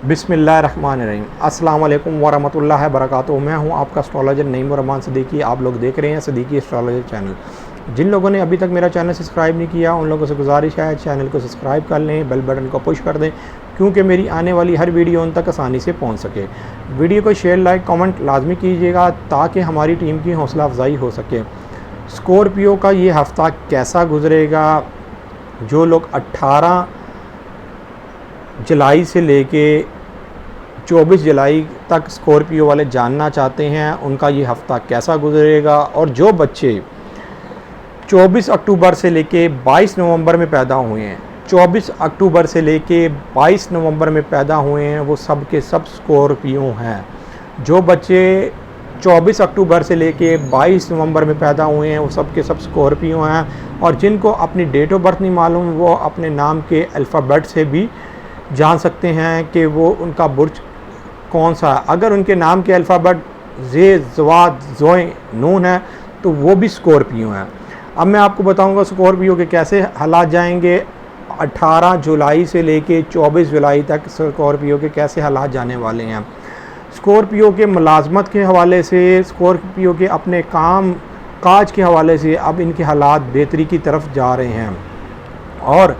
बिस्मिल्लाहिर्रहमानिर्रहीम। अस्सलाम वालेकुम वरहमतुल्लाहि वबरकातुहू। मैं हूं आपका एस्ट्रोलॉजर नईम रहमान सिद्दीकी। आप लोग देख रहे हैं सिद्दीकी एस्ट्रोलॉजर चैनल। जिन लोगों ने अभी तक मेरा चैनल सब्सक्राइब नहीं किया उन लोगों से गुजारिश है चैनल को सब्सक्राइब कर लें, बेल बटन को पुश कर दें क्योंकि मेरी आने वाली हर वीडियो उन तक आसानी से पहुँच सके। वीडियो को शेयर लाइक कमेंट लाजमी कीजिएगा ताकि हमारी टीम की हौसला अफजाई हो सके। स्कॉर्पियो का ये हफ़्ता कैसा गुजरेगा, जो लोग 18 जुलाई से लेके 24 जुलाई तक स्कॉर्पियो वाले जानना चाहते हैं उनका ये हफ़्ता कैसा गुजरेगा, और जो बच्चे 24 अक्टूबर से लेके 22 नवंबर में पैदा हुए हैं, 24 अक्टूबर से लेके 22 नवंबर में पैदा हुए हैं, वो सब के सब स्कॉर्पियो हैं। जो बच्चे 24 अक्टूबर से लेके 22 नवंबर में पैदा हुए हैं वो सब के सब स्कॉर्पियो हैं। और जिनको अपनी डेट ऑफ बर्थ नहीं मालूम वो अपने नाम के अल्फ़ाबेट से भी जान सकते हैं कि वो उनका बुर्ज कौन सा है। अगर उनके नाम के अल्फ़ाबेट जे, जवाद, जोए, नून है तो वो भी स्कॉर्पियो हैं। अब मैं आपको बताऊंगा स्कॉर्पियो के कैसे हालात जाएंगे। 18 जुलाई से लेके 24 जुलाई तक स्कॉर्पियो के कैसे हालात जाने वाले हैं। स्कॉर्पियो के मुलाजमत के हवाले से, स्कॉर्पियो के अपने काम काज के हवाले से अब इनके हालात बेहतरी की तरफ जा रहे हैं। और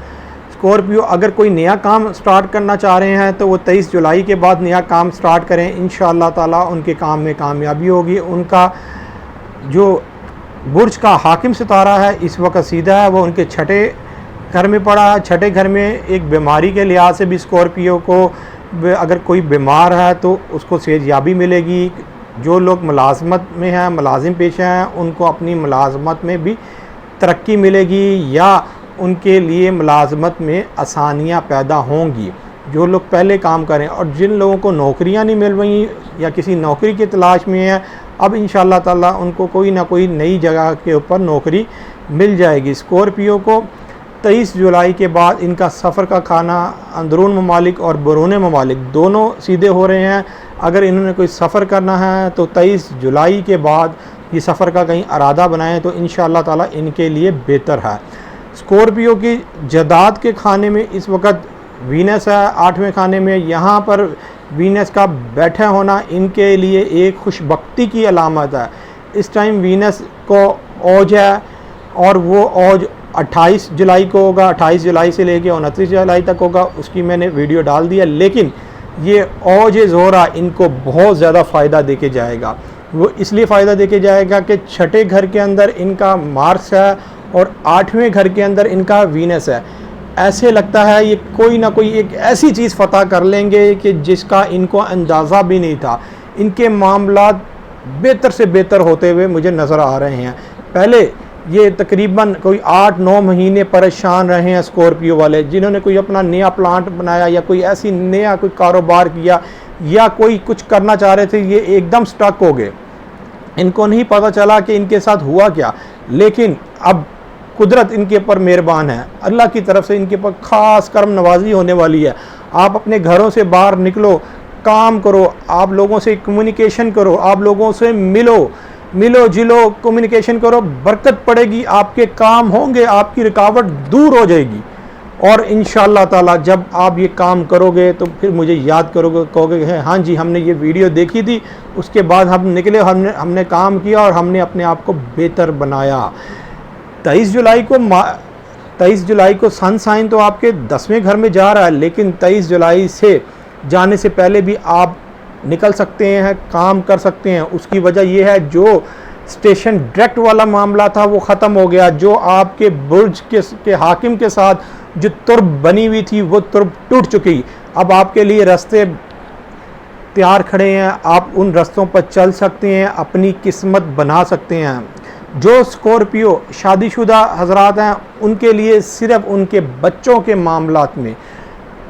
स्कॉर्पियो अगर कोई नया काम स्टार्ट करना चाह रहे हैं तो वो 23 जुलाई के बाद नया काम स्टार्ट करें। इंशाअल्लाह ताला उनके काम में कामयाबी होगी। उनका जो बुर्ज का हाकिम सितारा है इस वक्त सीधा है, वो उनके छठे घर में पड़ा है। छठे घर में एक बीमारी के लिहाज से भी स्कॉर्पियो को अगर कोई बीमार है तो उसको सेहतयाबी मिलेगी। जो लोग मुलाजमत में हैं, मुलाजिम पेशा हैं, उनको अपनी मुलाजमत में भी तरक्की मिलेगी या उनके लिए मुलाजमत में आसानियाँ पैदा होंगी। जो लोग पहले काम करें और जिन लोगों को नौकरियाँ नहीं मिल रही या किसी नौकरी की तलाश में है, अब इंशाअल्लाह ताला उनको कोई ना कोई नई जगह के ऊपर नौकरी मिल जाएगी। स्कॉर्पियो को 23 जुलाई के बाद इनका सफ़र का खाना अंदरून ममालिक और बरून ममालिक दोनों सीधे हो रहे हैं। अगर इन्होंने कोई सफ़र करना है तो 23 जुलाई के बाद ये सफ़र का कहीं इरादा बनाएं तो इंशाअल्लाह ताला इनके लिए बेहतर है। स्कॉर्पियो की जदाद के खाने में इस वक्त वीनस है 8वें खाने में। यहाँ पर वीनस का बैठा होना इनके लिए एक खुशबख्ती की अलामत है। इस टाइम वीनस को औज है और वो औज 28 जुलाई को होगा। 28 जुलाई से लेके 29 जुलाई तक होगा, उसकी मैंने वीडियो डाल दिया। लेकिन ये औज ज़ोहरा इनको बहुत ज़्यादा फ़ायदा देके जाएगा। वो इसलिए फ़ायदा देके जाएगा कि छठे घर के अंदर इनका मार्स है और 8वें घर के अंदर इनका वीनस है। ऐसे लगता है ये कोई ना कोई एक ऐसी चीज़ फतह कर लेंगे कि जिसका इनको अंदाज़ा भी नहीं था। इनके मामलात बेहतर से बेहतर होते हुए मुझे नज़र आ रहे हैं। पहले ये तकरीबन कोई 8-9 महीने परेशान रहे हैं स्कॉर्पियो वाले, जिन्होंने कोई अपना नया प्लांट बनाया या कोई ऐसी नया कोई कारोबार किया या कोई कुछ करना चाह रहे थे, ये एकदम स्टक हो गए। इनको नहीं पता चला कि इनके साथ हुआ क्या। लेकिन अब कुदरत इनके ऊपर मेहरबान है, अल्लाह की तरफ से इनके ऊपर ख़ास करम नवाजी होने वाली है। आप अपने घरों से बाहर निकलो, काम करो, आप लोगों से कम्युनिकेशन करो, आप लोगों से मिलो जिलो कम्युनिकेशन करो, बरकत पड़ेगी, आपके काम होंगे, आपकी रुकावट दूर हो जाएगी। और इंशाअल्लाह ताला जब आप ये काम करोगे तो फिर मुझे याद करोगे, कहोगे हाँ जी हमने ये वीडियो देखी थी, उसके बाद हम निकले, हमने काम किया और हमने अपने आप को बेहतर बनाया। 23 जुलाई को सन साइन तो आपके 10वें घर में जा रहा है, लेकिन 23 जुलाई से जाने से पहले भी आप निकल सकते हैं, काम कर सकते हैं। उसकी वजह यह है जो स्टेशन डायरेक्ट वाला मामला था वो ख़त्म हो गया। जो आपके बुर्ज के हाकिम के साथ जो तुर्ब बनी हुई थी वो तुर्ब टूट चुकी। अब आपके लिए रास्ते तैयार खड़े हैं, आप उन रास्तों पर चल सकते हैं, अपनी किस्मत बना सकते हैं। जो स्कॉर्पियो शादीशुदा हजरात हैं उनके लिए सिर्फ उनके बच्चों के मामलात में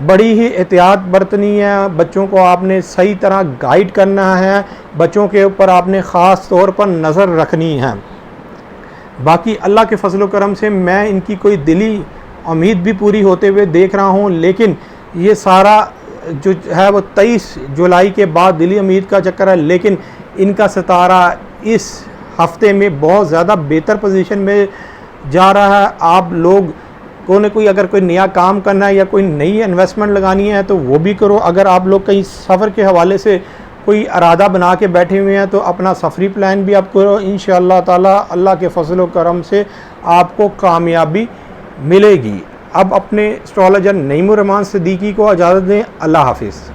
बड़ी ही एहतियात बरतनी है। बच्चों को आपने सही तरह गाइड करना है, बच्चों के ऊपर आपने ख़ास तौर पर नज़र रखनी है। बाकी अल्लाह के फजल करम से मैं इनकी कोई दिली उम्मीद भी पूरी होते हुए देख रहा हूँ। लेकिन ये सारा जो है वो 23 जुलाई के बाद दिली उम्मीद का चक्कर है। लेकिन इनका सितारा इस हफ्ते में बहुत ज़्यादा बेहतर पोजीशन में जा रहा है। आप लोग कोई अगर कोई नया काम करना है या कोई नई इन्वेस्टमेंट लगानी है तो वो भी करो। अगर आप लोग कहीं सफ़र के हवाले से कोई इरादा बना के बैठे हुए हैं तो अपना सफ़री प्लान भी आप करो। इंशाअल्लाह ताला अल्लाह के फजल व करम से आपको कामयाबी मिलेगी। अब अपने एस्ट्रोलॉजर नईमुर रहमान सिद्दीकी को इजाज़त दें। अल्लाह हाफिज़।